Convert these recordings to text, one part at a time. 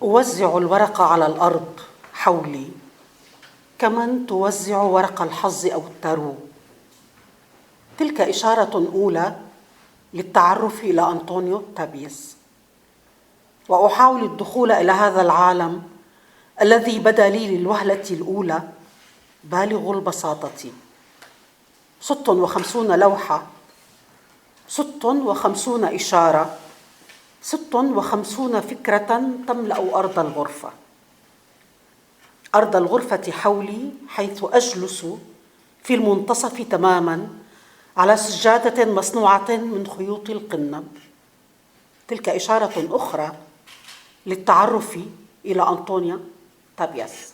أوزع الورق على الأرض حولي كمن توزع ورق الحظ أو التارو. تلك إشارة أولى للتعرف إلى أنطونيو تابيس، وأحاول الدخول إلى هذا العالم الذي بدا لي للوهلة الأولى بالغ البساطة. 56 لوحة، 56 إشارة، 56 فكرة تملأ أرض الغرفة. أرض الغرفة حولي، حيث أجلس في المنتصف تماماً على سجادة مصنوعة من خيوط القنب. تلك إشارة أخرى للتعرف إلى أنطونيو تابيس.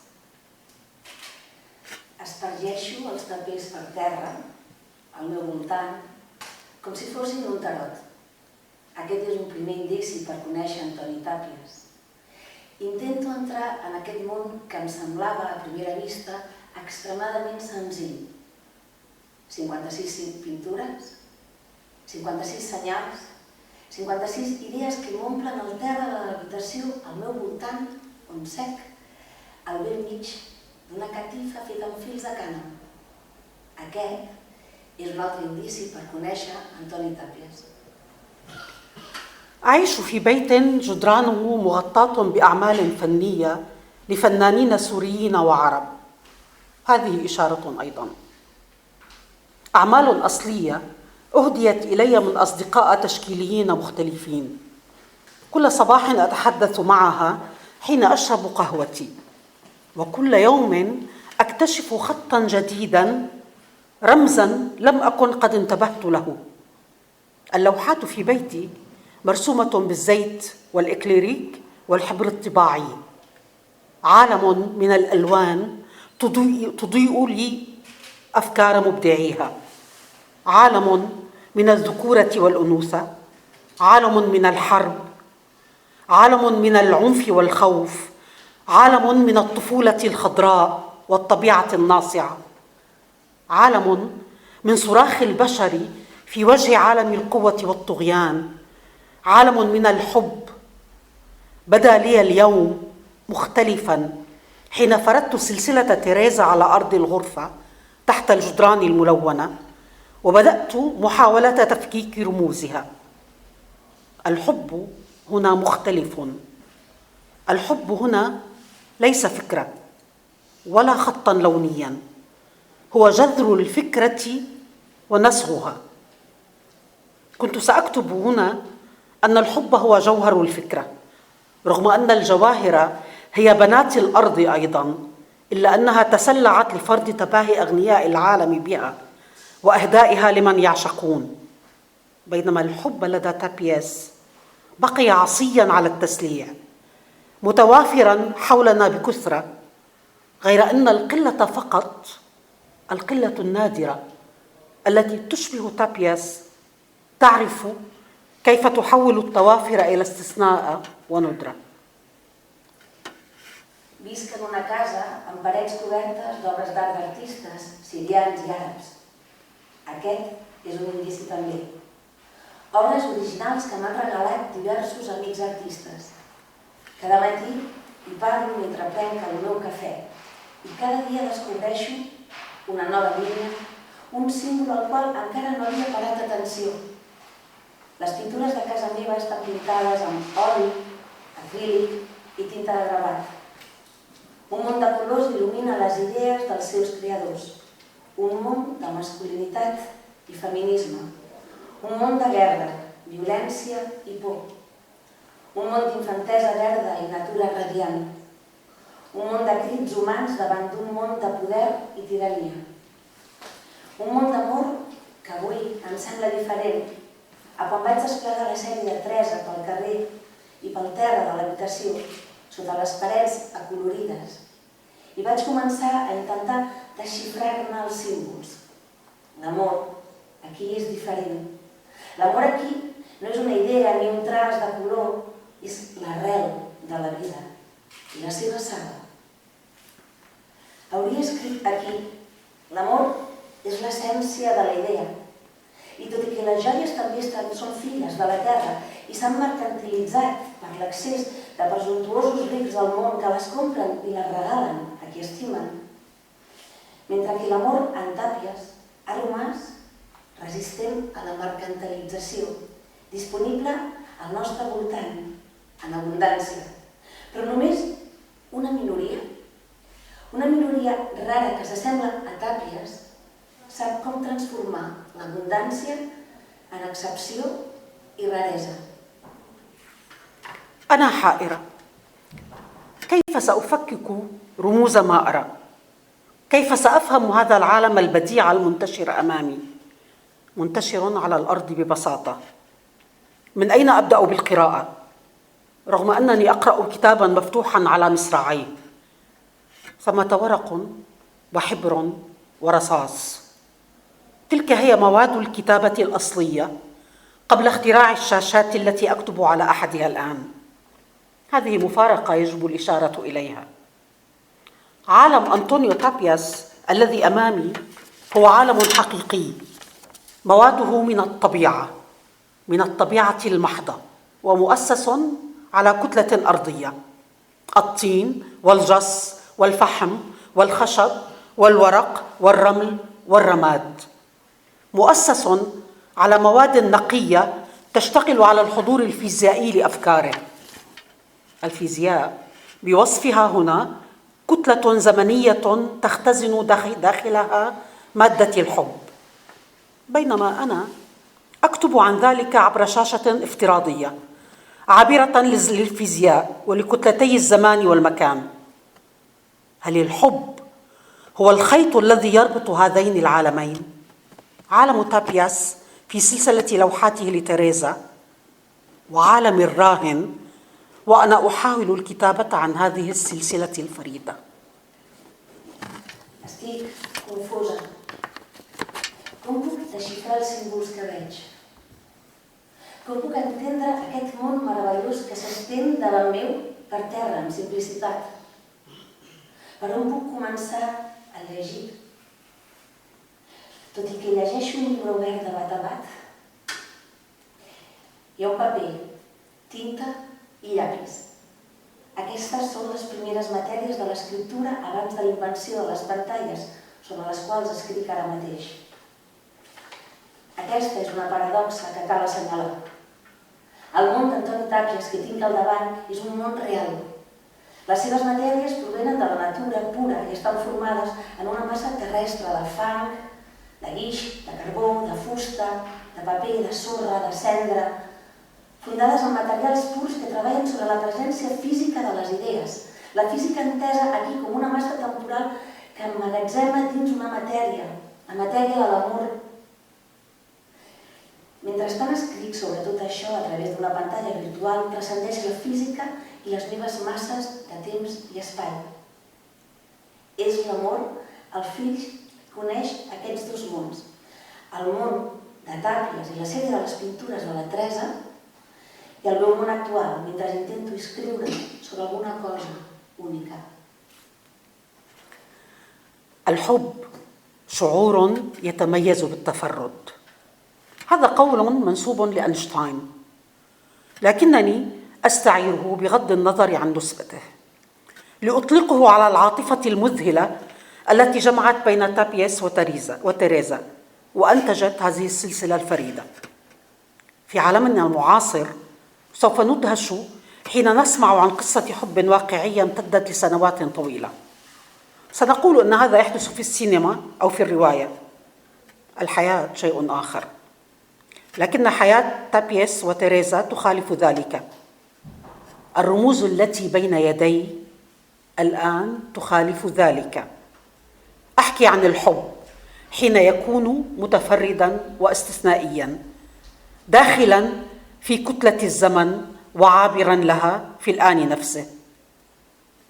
Espargeixo els papers per terra, al meu voltant, com si fossin un tarot. Aquest és un primer indici per conèixer Antoni Tàpies. Intento entrar en aquest món que em semblava a primera vista extremadament senzill. 56 pintures, 56 senyals, 56 idees que m'omplen el terra de l'habitació al meu voltant, on sec, al bell mig d'una catifa feta amb fils de cànem. Aquest és un altre indici per conèixer Antoni Tàpies. أعيش في بيت جدرانه مغطاة بأعمال فنية لفنانين سوريين وعرب. هذه إشارة أيضاً. أعمال أصلية أهديت إلي من أصدقاء تشكيليين مختلفين. كل صباح أتحدث معها حين أشرب قهوتي، وكل يوم أكتشف خطاً جديداً، رمزاً لم أكن قد انتبهت له. اللوحات في بيتي مرسومة بالزيت والإكليريك والحبر الطباعي. عالم من الألوان تضيء لي أفكار مبدعيها. عالم من الذكورة والأنوثة، عالم من الحرب، عالم من العنف والخوف، عالم من الطفولة الخضراء والطبيعة الناصعة، عالم من صراخ البشر في وجه عالم القوة والطغيان، عالم من الحب. بدا لي اليوم مختلفاً حين فردت سلسلة تيريزا على أرض الغرفة تحت الجدران الملونة، وبدأت محاولة تفكيك رموزها. الحب هنا مختلف. الحب هنا ليس فكرة ولا خطاً لونياً، هو جذر الفكرة ونسغها. كنت سأكتب هنا أن الحب هو جوهر الفكرة، رغم أن الجواهر هي بنات الأرض أيضاً، إلا أنها تسلعت لفرض تباهي أغنياء العالم بها وإهدائها لمن يعشقون، بينما الحب لدى تابيس بقي عصياً على التسليع، متوافراً حولنا بكثرة، غير أن القلة فقط، القلة النادرة التي تشبه تابيس، تعرف كيف تحول التوافر إلى استثناء وندرة. Visc en una casa amb parets cobertes d'obres d'art d'artistes sirians i àrabs. Aquest és un indici també. Obres originals que m'han regalat diversos amics artistes. Cada matí hi parlo mentre prenc el meu cafè i cada dia descobreixo una nova línia, un símbol al qual encara no havia parat atenció. Les pintures de casa meva estan pintades amb oli, acrílic i tinta de gravat. Un món de colors il·lumina les idees dels seus creadors. Un món de masculinitat i feminisme. Un món de guerra, violència i por. Un món d'infantesa verda i natura radiant. Un món de crits humans davant d'un món de poder i tirania. Un món d'amor que avui em sembla diferent a quan vaig desplegar la sèrie de Teresa pel carrer i pel terra de l'habitació, sota les parets acolorides, i vaig començar a intentar desxifrar-ne els símbols. L'amor aquí és diferent. L'amor aquí no és una idea ni un traç de color, és l'arrel de la vida i la seva saga. Hauria escrit aquí: l'amor és l'essència de la idea, i tot i que les joies també són filles de la terra i s'han mercantilitzat per l'excés de presumptuosos rics del món que les compren i les regalen a qui estimen, mentre que l'amor en Tàpies ha romàs resistent a la mercantilització, disponible al nostre voltant, en abundància, però només una minoria rara que s'assembla a Tàpies, sap com transformar l'abundància en excepció i raresa. أنا حائرة. كيف سأفكك رموز ما أرى؟ كيف سأفهم هذا العالم البديع المنتشر أمامي؟ منتشر على الأرض ببساطة. من أين أبدأ بالقراءة؟ رغم أنني أقرأ كتاباً مفتوحاً على مصراعيه. ثمة ورق وحبر ورصاص. تلك هي مواد الكتابة الأصلية قبل اختراع الشاشات التي أكتب على أحدها الآن. هذه مفارقة يجب الإشارة إليها. عالم أنطونيو تابياس الذي أمامي هو عالم حقيقي، مواده من الطبيعة المحضة، ومؤسس على كتلة أرضية: الطين والجص والفحم والخشب والورق والرمل والرماد. مؤسس على مواد نقية تشتغل على الحضور الفيزيائي لأفكاره. الفيزياء بوصفها هنا كتلة زمنية تختزن داخلها مادة الحب، بينما أنا أكتب عن ذلك عبر شاشة افتراضية عابرة للفيزياء ولكتلتي الزمان والمكان. هل الحب هو الخيط الذي يربط هذين العالمين؟ عالم تابياس في سلسلة لوحاته لتيريزا، وعالم الراهن وأنا أحاول الكتابة عن هذه السلسلة الفريدة. Estic confusa. Com puc desxifrar els símbols que veig? Com puc entendre aquest món meravellós que s'estén davant meu per terra, amb simplicitat? Per on puc començar a llegir? Tot i que llegeixo un llibre obert de bat a bat, hi ha un paper, tinta i llapis. Aquestes són les primeres matèries de l'escriptura abans de la invenció de les pantalles sobre les quals escric ara mateix. Aquesta és una paradoxa que cal assenyalar. El món d'Antoni Tàpies que tinc al davant és un món real. Les seves matèries provenen de la natura pura i estan formades en una massa terrestre de fang, de guix, de carbó, de fusta, de paper, de sorra, de cendra, fundades en materials purs que treballen sobre la presència física de les idees. La física entesa aquí com una massa temporal que emmagatzema dins una matèria, la matèria de l'amor. Mentrestant escric sobre tot això a través d'una pantalla virtual, transcendeix la física i les meves masses de temps i espai. És l'amor el fill que uneix aquests dos mons. El món de Tàpies i la sèrie de les pintures de la Teresa i el meu món actual, mentre intento escriure sobre alguna cosa única. الحب شعور يتميز بالتفرد. هذا قول منسوب لأينشتاين، لكنني أستعيره بغض النظر عن نسبته لأطلقه على العاطفة المذهلة التي جمعت بين تابيس وتيريزا وأنتجت هذه السلسلة الفريدة. في عالمنا المعاصر سوف ندهش حين نسمع عن قصة حب واقعية امتدت لسنوات طويلة. سنقول أن هذا يحدث في السينما أو في الرواية. الحياة شيء آخر، لكن حياة تابيس وتيريزا تخالف ذلك. الرموز التي بين يدي الآن تخالف ذلك. أحكي عن الحب حين يكون متفردا واستثنائيا، داخلا في كتلة الزمن وعابرا لها في الآن نفسه.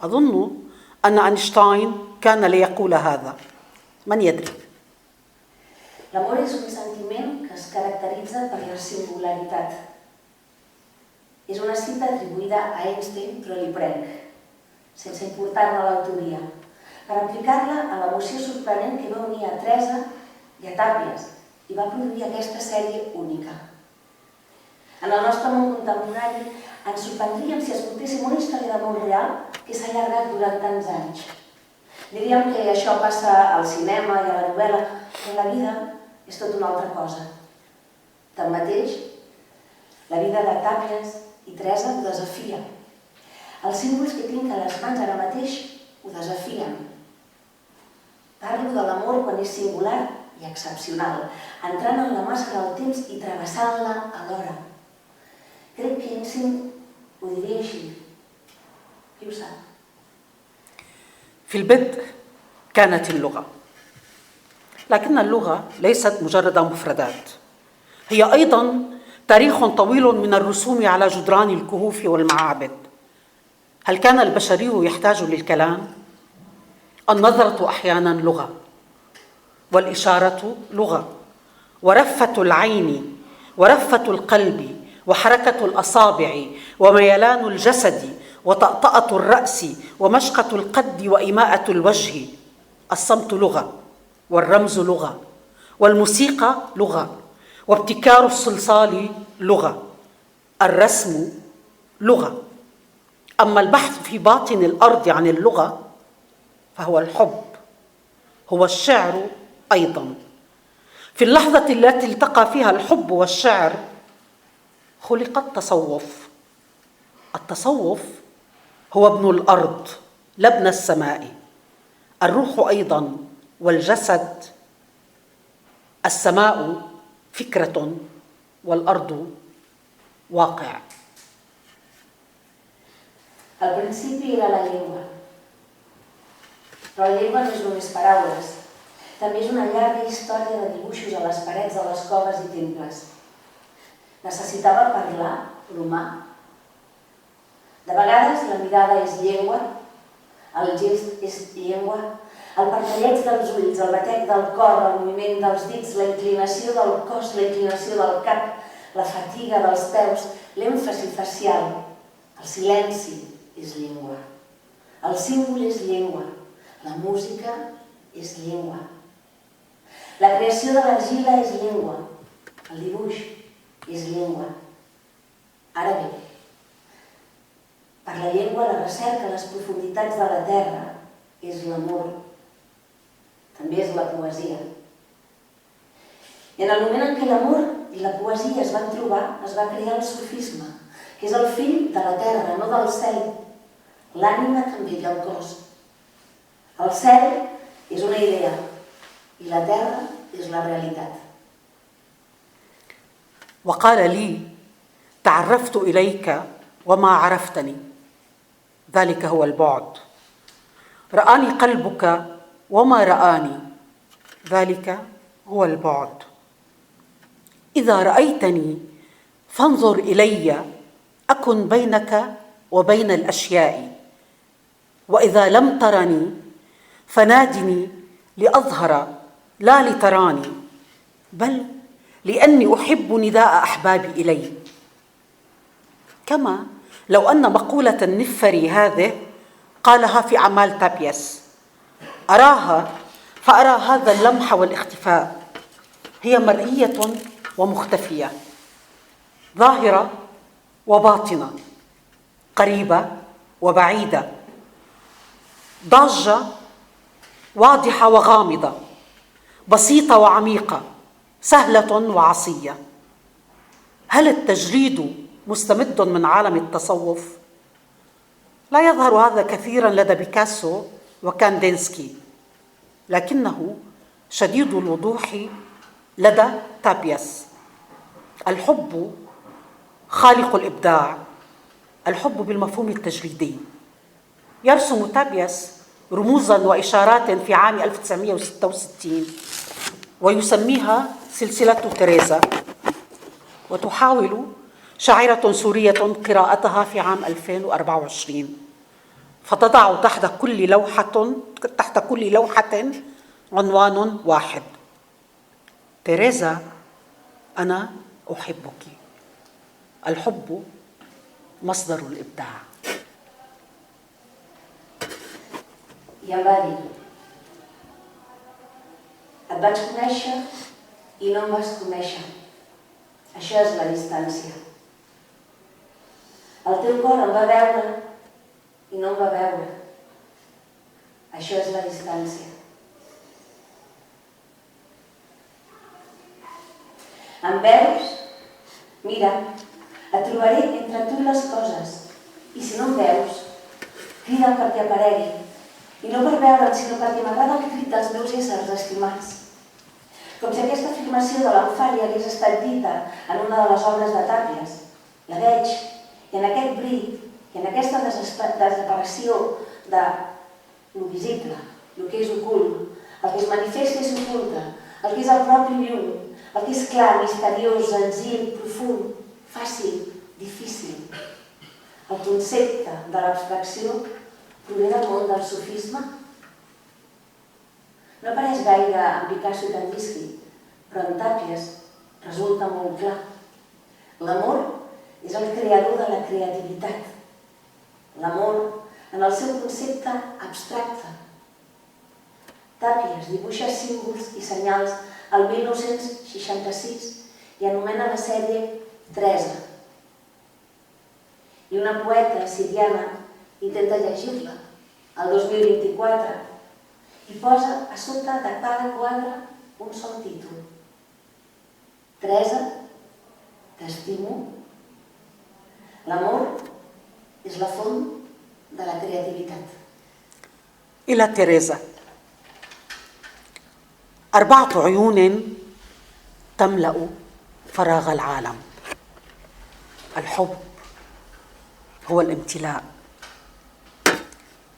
أظن أن أينشتاين كان ليقول هذا، من يدري. L'amor és un sentiment que es caracteritza per la singularitat. És una cita atribuïda a Einstein, però li prenc, sense importar-ne l'autoria, per aplicar-la a l'emoció sorprenent que va unir a Teresa i a Tàpies i va produir aquesta sèrie única. En el nostre món contemporani, Ens sorprendríem si escoltéssim una història d'amor real que s'ha allargat durant tants anys. Diríem que això passa al cinema i a la novel·la, però la vida és tot una altra cosa. Tanmateix, la vida de Tàpies i Teresa ho desafia. Els símbols que tinc a les mans ara mateix ho desafien. Parlo de l'amor quan és singular i excepcional, entrant en la màscara del temps i travessant-la alhora. Crec que Ibsen ho diria així. Qui ho sap? في البدء كانت اللغة، لكن اللغة ليست مجرد مفردات، هي أيضا تاريخ طويل من الرسوم على جدران الكهوف والمعابد. هل كان البشري يحتاج للكلام؟ النظرة أحيانا لغة، والإشارة لغة، ورفة العين ورفة القلب وحركة الأصابع وميلان الجسد وطأطأة الرأس ومشقة القد وإماءة الوجه. الصمت لغة، والرمز لغة، والموسيقى لغة، وابتكار الصلصال لغة، الرسم لغة. أما البحث في باطن الأرض عن اللغة فهو الحب، هو الشعر أيضا. في اللحظة التي التقى فيها الحب والشعر خلق التصوف. التصوف هو ابن الأرض لا ابن السماء، الروح أيضا والجسد. السماء فكرة والأرض واقع. Al principi era la llengua, però la llengua no és només paraules, també és una llarga història de dibuixos a les parets de les coves i temples. Necessitava parlar l'humà. De vegades la mirada és llengua, el gest és llengua, el parpelleig dels ulls, el batec del cor, el moviment dels dits, la inclinació del cos, la inclinació del cap, la fatiga dels peus, l'èmfasi facial, el silenci és llengua, el símbol és llengua, la música és llengua, la creació de l'argila és llengua, el dibuix és llengua. Ara bé, per la llengua la recerca a les profunditats de la terra és l'amor, també és la poesia. I en el moment en què l'amor i la poesia es van trobar, es va crear el sufisme, que és el fill de la terra, no del cel. L'ànima també té el cos. El cel és una idea i la terra és la realitat. وقال لي: تعرفت إليك وما عرفتني، ذلك هو البعد. رآني قلبك وما رآني، ذلك هو البعد. إذا رأيتني فانظر إلي أكن بينك وبين الأشياء، وإذا لم ترني فنادني لأظهر لا لتراني، بل لأني أحب نداء أحبابي إلي. كما لو أن مقولة النفري هذه قالها في أعمال تابيس: أراها فأرى هذا اللمح والاختفاء، هي مرئية ومختفية، ظاهرة وباطنة، قريبة وبعيدة، ضاجة واضحة وغامضة، بسيطة وعميقة، سهلة وعصية. هل التجريد مستمد من عالم التصوف؟ لا يظهر هذا كثيرا لدى بيكاسو وكاندينسكي، لكنه شديد الوضوح لدى تابيس. الحب خالق الإبداع، الحب بالمفهوم التجريدي. يرسم تابيس رموزا وإشارات في عام 1966 ويسميها سلسلة تيريزا، وتحاول شاعرة سورية قراءتها في عام 2024، فتضع تحت كل لوحة عنوان واحد: تيريزا أنا أحبك. الحب مصدر الإبداع. I em va dir: et vaig conèixer i no em vas conèixer. Això és la distància. El teu cor em va veure i no em va veure. Això és la distància. Em veus? Mira, et trobaré entre tu i les coses. I si no em veus, crida'm perquè aparegui. I no per veure'm, sinó perquè m'agrada el crit dels meus éssers estimats. Com si aquesta afirmació de l'Eufària hagués estat dita en una de les obres de Tàpies. La veig, i en aquest bri, i en aquesta desaparició de lo visible, el que és ocult, el que es manifesta i s'oculta, el que és el propi lluny, el que és clar, misteriós, senzill, profund, fàcil, difícil. El concepte de l'abstracció prové del món del sofisme. No apareix gaire en Picasso i Kandinsky, però en Tàpies resulta molt clar. L'amor és el creador de la creativitat. L'amor en el seu concepte abstracte. Tàpies dibuixa símbols i senyals el 1966 i anomena la sèrie Teresa. I una poeta siriana intenta llegir-la el 2024 i posa a sota de cada quadre un sol títol. Teresa, t'estimo. L'amor és la font de la creativitat. إلى تيريزا: 4 عيون تملأ فراغ العالم. الحب هو الامتلاء.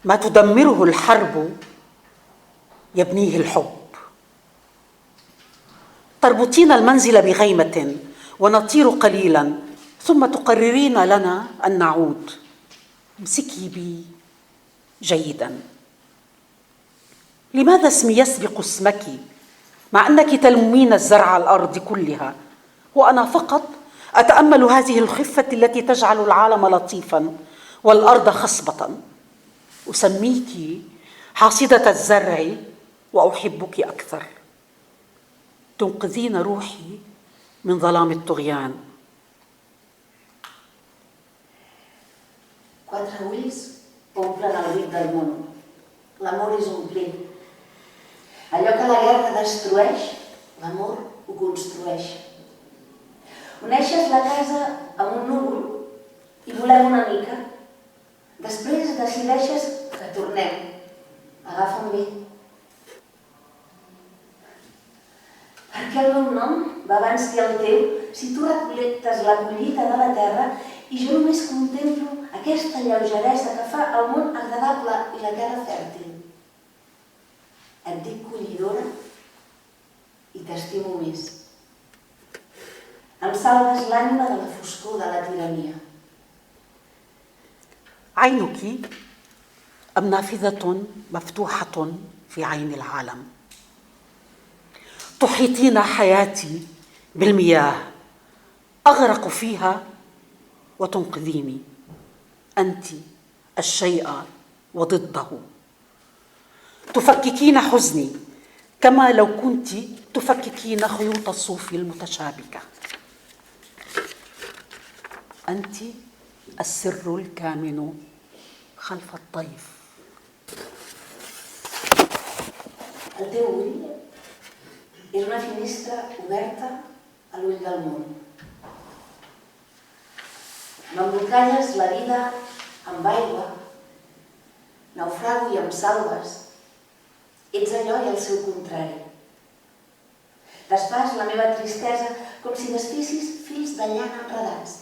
ما تدمره الحرب يبنيه الحب. تربطين المنزل بغيمة ونطير قليلا ثم تقررين لنا أن نعود. امسكي بي جيدا. لماذا اسمي يسبق اسمك مع أنك تلمين الزرع على الأرض كلها وأنا فقط أتأمل هذه الخفة التي تجعل العالم لطيفا والأرض خصبة؟ أسميك حاصدة الزرع وأحبك أكثر. تنقذين روحي من ظلام الطغيان. 4 ulls omplen el buit del món. L'amor és omplir. Allò que la guerra destrueix, l'amor ho construeix. Uneixes la casa amb un núvol i volem una mica. Després decideixes que tornem. Agafa'm bé. Per què el meu nom va abans que el teu si tu recol·lectes la collita de la terra i jo només contemplo aquesta lleugeresa que fa el món agradable i la terra fèrtil? Et dic collidora i t'estimo més. Em salves l'ànima de la foscor de la tirania. عينك أم نافذة مفتوحة في عين العالم؟ تحيطين حياتي بالمياه أغرق فيها وتنقذيني. أنت الشيء وضده. تفككين حزني كما لو كنت تفككين خيوط الصوف المتشابكة. أنت السر الكامن خلف الطيف. El teu ull és una finestra oberta a l'ull del món. M'embolcalles la vida amb aigua, naufrago i em salves. Ets allò i el seu contrari. Desfàs la meva tristesa com si desfessis fils de llana enredats.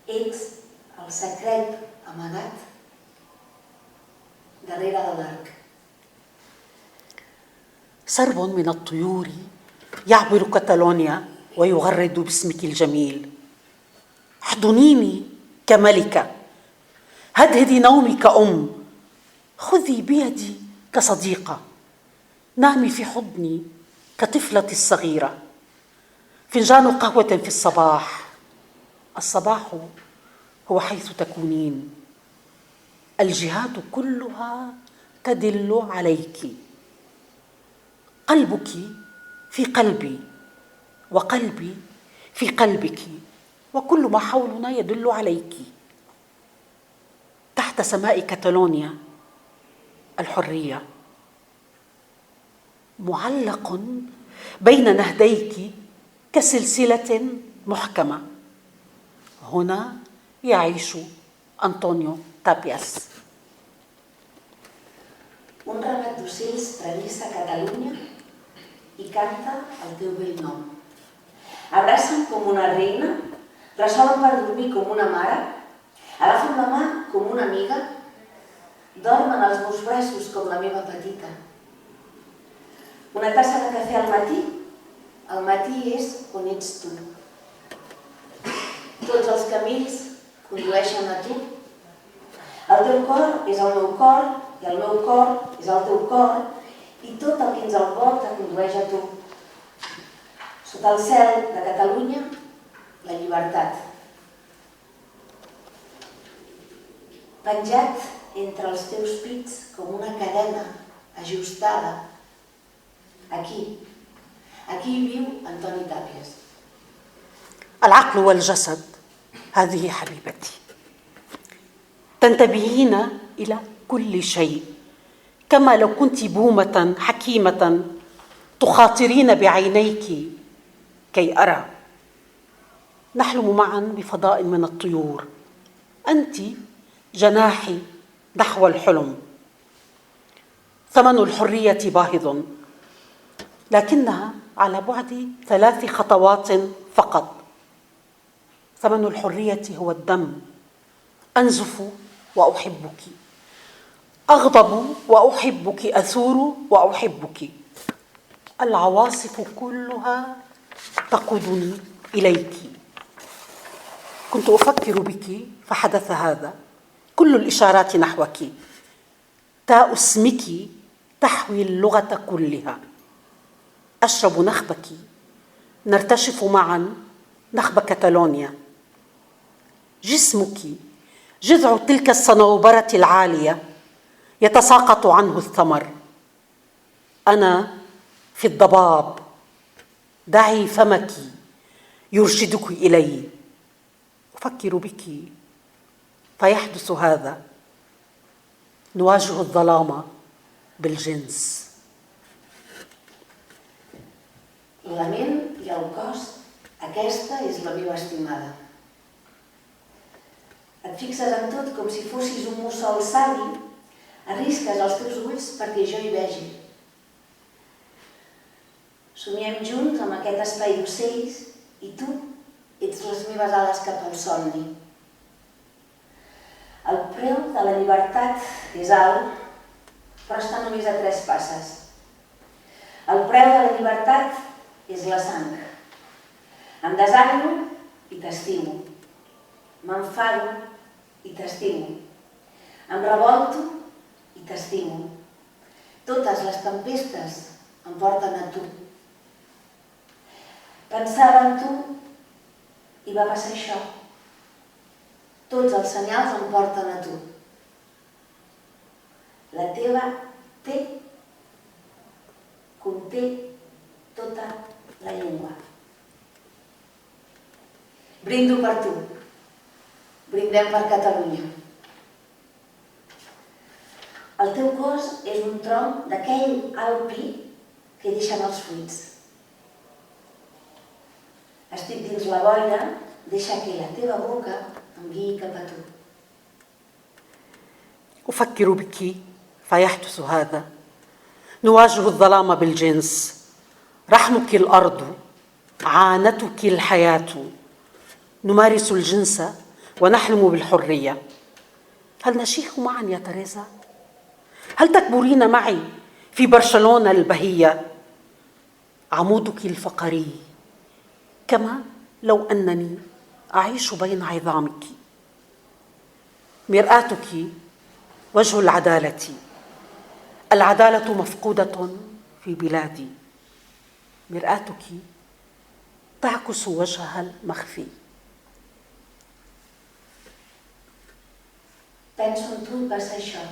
Ets el secret amagat darrere de l'arc. سرب من الطيور يعبر كتالونيا ويغرد باسمك الجميل. احضنيني كملكة. هدهدي نومي كأم. خذي بيدي كصديقة. نامي في حضني كطفلتي الصغيرة. فنجان قهوة في الصباح. الصباح هو حيث تكونين. الجهات كلها تدل عليك. قلبك في قلبي وقلبي في قلبك وكل ما حولنا يدل عليك. تحت سماء كتالونيا الحرية معلق بين نهديك كسلسلة محكمة. هنا يعيش أنطونيو تابياس. Un ramat d'ocells travessa Catalunya i canta el teu bell nom. Abracen com una reina, ressolen per dormir com una mare, agafen la mà com una amiga, dormen als meus braços com la meva petita. Una tassa de cafè al matí és on ets tu. Tots els camins condueixen a tu. El teu cor és el meu cor i el meu cor és el teu cor i tot el que ens envolta condueix a tu. Sota el cel de Catalunya, la llibertat. Penjat entre els teus pits com una cadena ajustada. Aquí viu Antoni Tàpies. العقل والجسد، هذه حبيبتي. تنتبهين إلى كل شيء كما لو كنت بومة حكيمة تخاطرين بعينيك كي أرى. نحلم معا بفضاء من الطيور، أنت جناحي نحو الحلم. ثمن الحرية باهظ، لكنها على بعد 3 خطوات فقط. ثمن الحرية هو الدم. أنزف وأحبك، أغضب وأحبك، أثور وأحبك. العواصف كلها تقودني إليك. كنت أفكر بك فحدث هذا. كل الإشارات نحوك. تاء اسمك تحوي اللغة كلها. أشرب نخبك، نرتشف معا نخب كتالونيا. جسمك جذع تلك الصنوبرة العالية يتساقط عنه الثمر. أنا في الضباب، دعي فمك يرشدك إلي. أفكر بك فيحدث هذا. نواجه الظلام بالجنس. La ment i el cos, aquesta és la meva estimada. Et fixes en tot com si fossis un mussol savi, arrisques els teus ulls perquè jo hi vegi. Somiem junts amb aquest espai d'ocells i tu ets les meves ales cap al somni. El preu de la llibertat és alt, però està només a 3 passes. El preu de la llibertat és la sang. Em desagro i t'estimo. M'enfado i t'estimo. Em revolto i t'estimo. Totes les tempestes em porten a tu. Pensava en tu i va passar això. Tots els senyals em porten a tu. La teva T conté tota la llengua. Brindo per tu. Brindem per Catalunya. El teu cos és un tronc d'aquell alt pi que deixen els fruits. Estic dins la boira, deixa que la teva boca em guiï cap a tu. أفكر بك فيحدث هذا. نواجه الظلام بالجنس. رحمك الأرض، عانتك الحياة. نمارس الجنس ونحلم بالحرية. هل نشيخ معا يا تريزا؟ هل تكبرين معي في برشلونة البهية؟ عمودك الفقري، كما لو أنني أعيش بين عظامك. مرآتك وجه العدالة. العدالة مفقودة في بلادي. مرآتك تعكس وجهها المخفي. Penso en tu i passa això.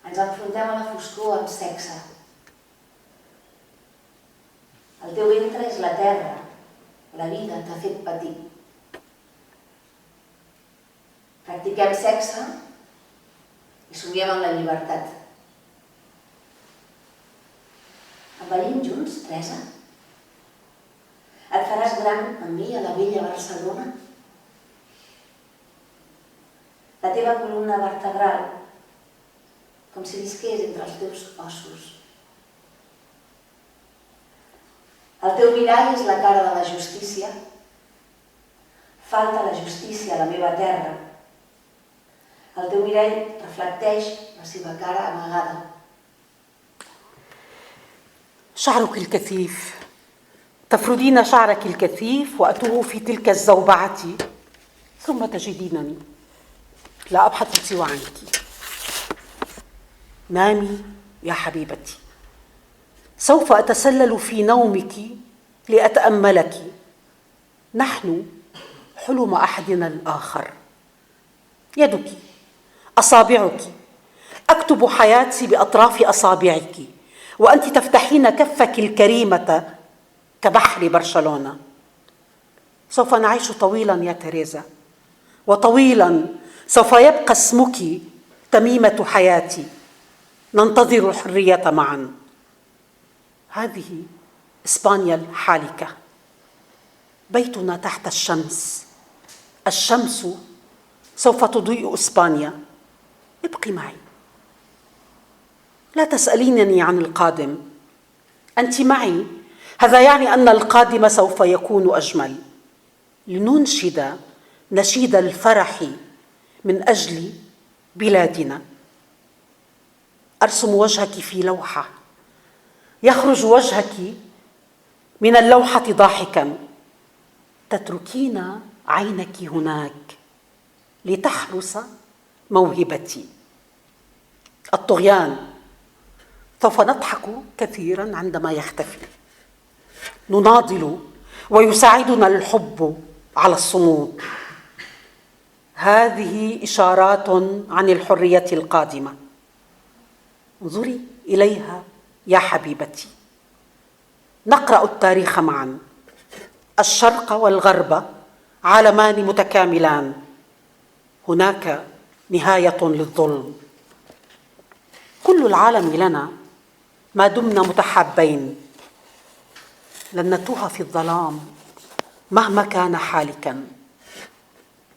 Ens enfrontem a la foscor amb sexe. El teu ventre és la terra La vida t'ha fet patir. Practiquem sexe i somiem en la llibertat. Envellim junts, Teresa? Et faràs gran amb mi a la vella Barcelona? La teva columna vertebral, com si visqués entre els teus ossos. El teu mirall és la cara de la justícia. Falta la justícia a la meva terra. El teu mirall reflecteix la seva cara amagada. شعرك الكثيف، تفردين شعرك الكثيف وأتوه في تلك الزوبعة ثم تجدينني لا أبحث سوى عنك. نامي يا حبيبتي، سوف أتسلل في نومك لأتأملك. نحن حلم أحدنا الآخر. يدك، أصابعك، أكتب حياتي بأطراف أصابعك، وأنت تفتحين كفك الكريمة كبحر برشلونة. سوف نعيش طويلا يا تريزا، وطويلا سوف يبقى اسمك تميمة حياتي. ننتظر الحرية معا. هذه إسبانيا الحالكة، بيتنا تحت الشمس. الشمس سوف تضيء إسبانيا. ابقي معي، لا تسألينني عن القادم. أنت معي، هذا يعني أن القادم سوف يكون أجمل. لننشد نشيد الفرح من أجل بلادنا. أرسم وجهك في لوحة، يخرج وجهك من اللوحة ضاحكا. تتركين عينك هناك لتحرس موهبتي. الطغيان سوف نضحك كثيرا عندما يختفي. نناضل ويساعدنا الحب على الصمود. هذه إشارات عن الحرية القادمة. انظري إليها يا حبيبتي. نقرأ التاريخ معا. الشرق والغرب عالمان متكاملان. هناك نهاية للظلم. كل العالم لنا ما دمنا متحابين. لن نتوه في الظلام مهما كان حالكا.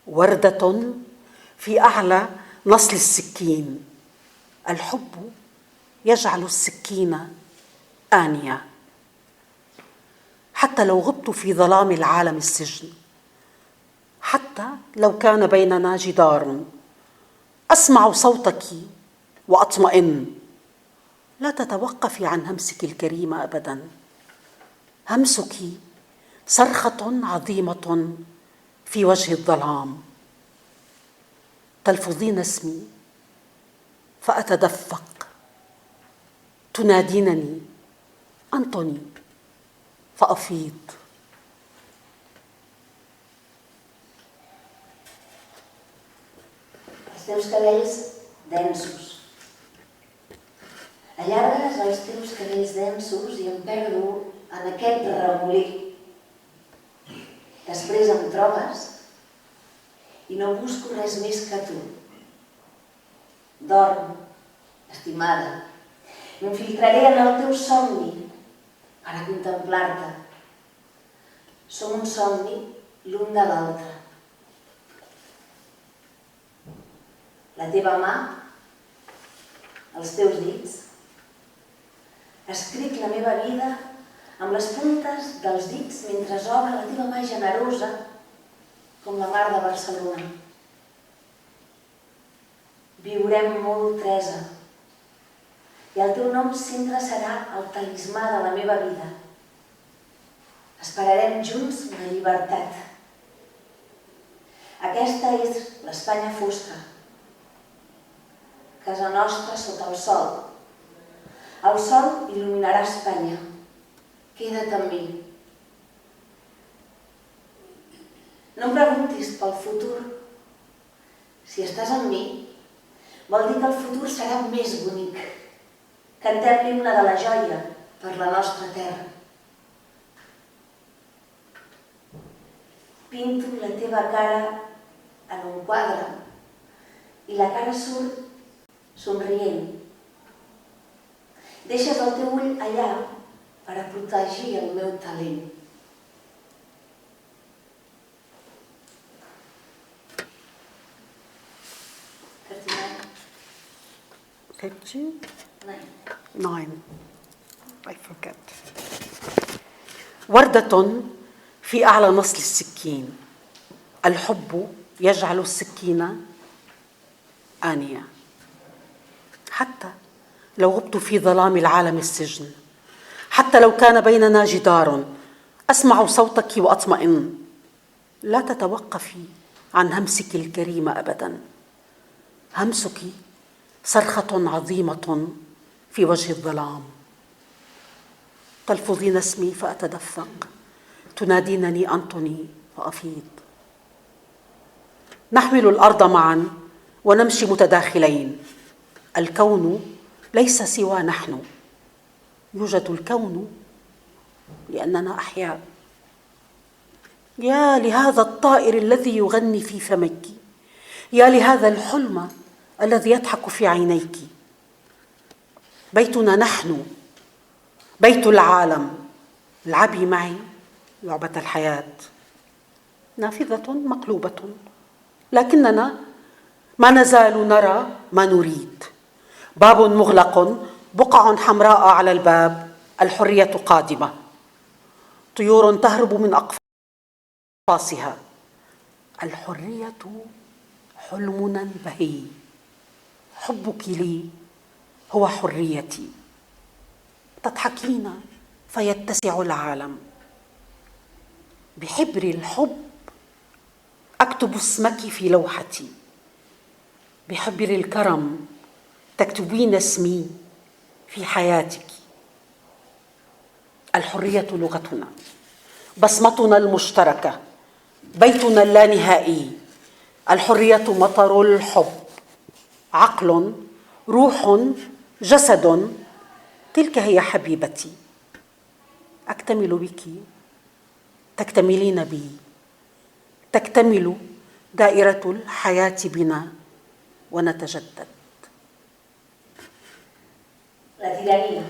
وردة في أعلى نصل السكين. الحب يجعل السكين آنية. حتى لو غبت في ظلام العالم السجن، حتى لو كان بيننا جدار، أسمع صوتك وأطمئن. لا تتوقفي عن همسك الكريم أبدا. همسك صرخة عظيمة في وجه الظلام. تلفظين اسمي فأتدفق. تنادينني أنطوني فأفيض. Els teus cabells densos. Allargues els teus cabells densos i em perdo en aquest remolí. Després em trobes i no busco res més que tu. Dorm, estimada. M'infiltraré en el teu somni per a contemplar-te. Som un somni l'un de l'altre. La teva mà, els teus dits. Escric la meva vida amb les puntes dels dits mentre obre la teva mà generosa com la mar de Barcelona. Viurem molt, Teresa, i el teu nom sempre serà el talismà de la meva vida. Esperarem junts la llibertat. Aquesta és l'Espanya fosca. Casa nostra sota el sol. El sol il·luminarà Espanya. Queda't amb mi. No em preguntis pel futur. Si estàs amb mi, vol dir que el futur serà més bonic. Cantem l'himne de la joia per la nostra terra. pinto la teva cara en un quadre i la cara surt somrient. Deixes el teu ull allà per a protegir el meu talent. Nine. I forget. وردة في أعلى نصل السكين. الحب يجعل السكين آنية. حتى لو غبت في ظلام العالم السجن، حتى لو كان بيننا جدار، أسمع صوتك وأطمئن. لا تتوقفي عن همسك الكريم أبدا. همسك صرخة عظيمة في وجه الظلام. تلفظين اسمي فأتدفق، تنادينني أنطوني فأفيض. نحمل الأرض معا ونمشي متداخلين. الكون ليس سوى نحن، يوجد الكون لأننا أحياء. يا لهذا الطائر الذي يغني في فمك، يا لهذا الحلم الذي يضحك في عينيك. بيتنا نحن، بيت العالم. العبي معي لعبة الحياة، نافذة مقلوبة، لكننا ما نزال نرى ما نريد. باب مغلق، بقع حمراء على الباب. الحرية قادمة. طيور تهرب من أقفاصها. الحرية حلمنا بهي. حبك لي هو حريتي. تضحكين فيتسع العالم. بحبر الحب أكتب اسمك في لوحتي. بحبر الكرم تكتبين اسمي في حياتك. الحرية لغتنا، بصمتنا المشتركة، بيتنا اللانهائي. الحرية مطر الحب، عقل، روح، جسد. تلك هي حبيبتي. أكتمل بك، تكتملين بي، تكتمل دائرة الحياة بنا ونتجدد. La tirania.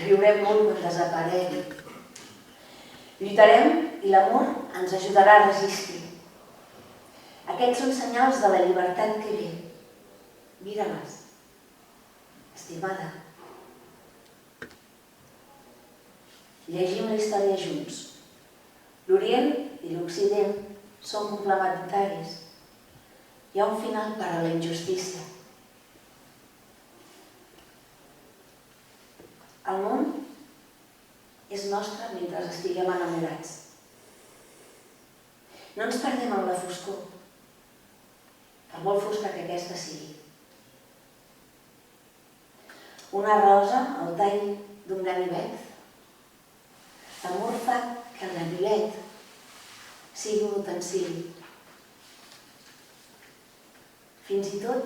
Riurem molt quan desaparegui. Lluitarem i l'amor ens ajudarà a resistir. Aquests són senyals de la llibertat que ve. Mira-les, estimada. Llegim la història junts. L'Orient i l'Occident són complementaris. Hi ha un final per a la injustícia. El món és nostre mentre estiguem enamorats. No ens perdem en la foscor, per molt fosca que aquesta sigui. Una rosa al tall d'un ganivet. L'amor fa que el ganivet sigui un utensili. Fins i tot,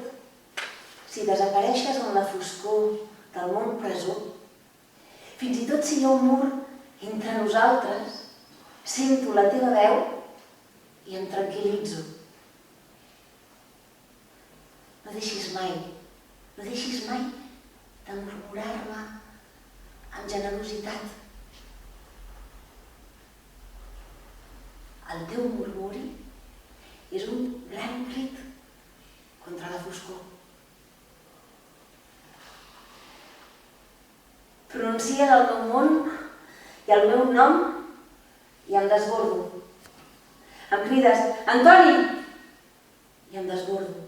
si desapareixes en la foscor del món presó, fins i tot si hi ha un mur entre nosaltres, sento la teva veu i em tranquil·litzo. No deixis mai de murmurar-me amb generositat. El teu murmuri és un gran crit contra la foscor. Pronuncies el meu món i el meu nom i em desbordo. Em crides, Antoni! I em desbordo.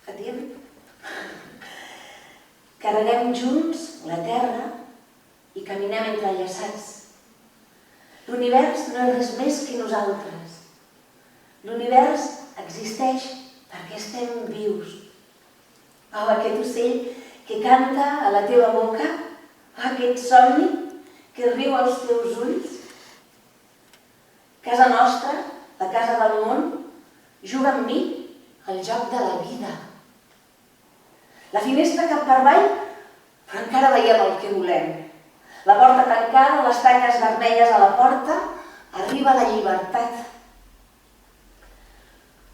Fatim? Carreguem junts la terra i caminem entrellaçats. L'univers no és res més que nosaltres. L'univers existeix perquè estem vius. Oh, aquest ocell que canta a la teva boca, oh, aquest somni que riu als teus ulls. Casa nostra, la casa del món, juga amb mi el joc de la vida. La finestra cap per avall, però encara veiem el que volem. La porta tancada, les taques vermelles a la porta, arriba la llibertat.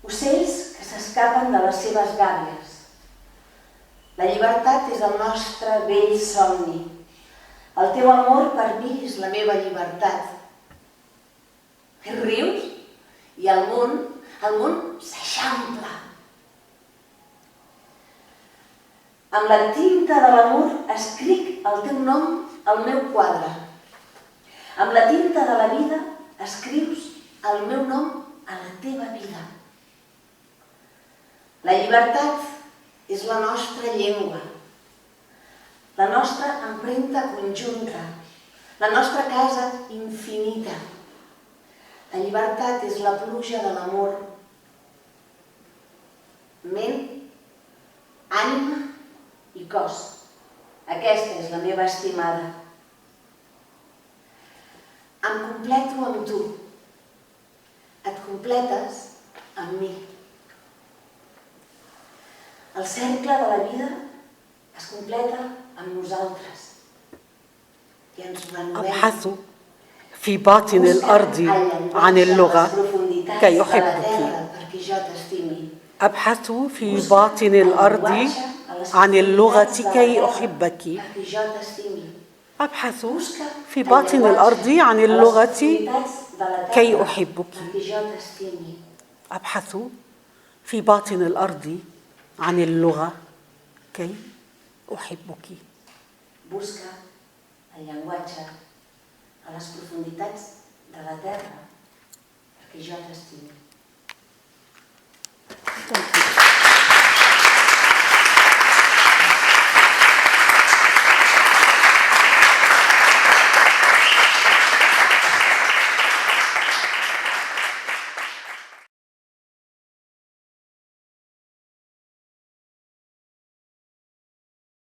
Ocells que s'escapen de les seves gàbies. La llibertat és el nostre vell somni. El teu amor per mi és la meva llibertat. Rius i el món s'eixampla. Amb la tinta de l'amor escric el teu nom al meu quadre. Amb la tinta de la vida escrius el meu nom a la teva vida. La llibertat és la nostra llengua, la nostra empremta conjunta, la nostra casa infinita. La llibertat és la pluja de l'amor. Ment, ànima i cos. Aquesta és la meva estimada. Em completo amb tu. Et completes amb mi. El cercle de la vida es completa amb nosaltres. I ens renovem. أبحث في باطن الأرض عن اللغة كي أحبك. أبحث في باطن الأرض عن اللغة كي أحبك. أبحث في باطن الأرض عن اللغة كي أحبك. أبحث في باطن الأرض عن اللغة كي أحبك. Busca el llenguatge a les profunditats de la terra perquè jo t'estimi.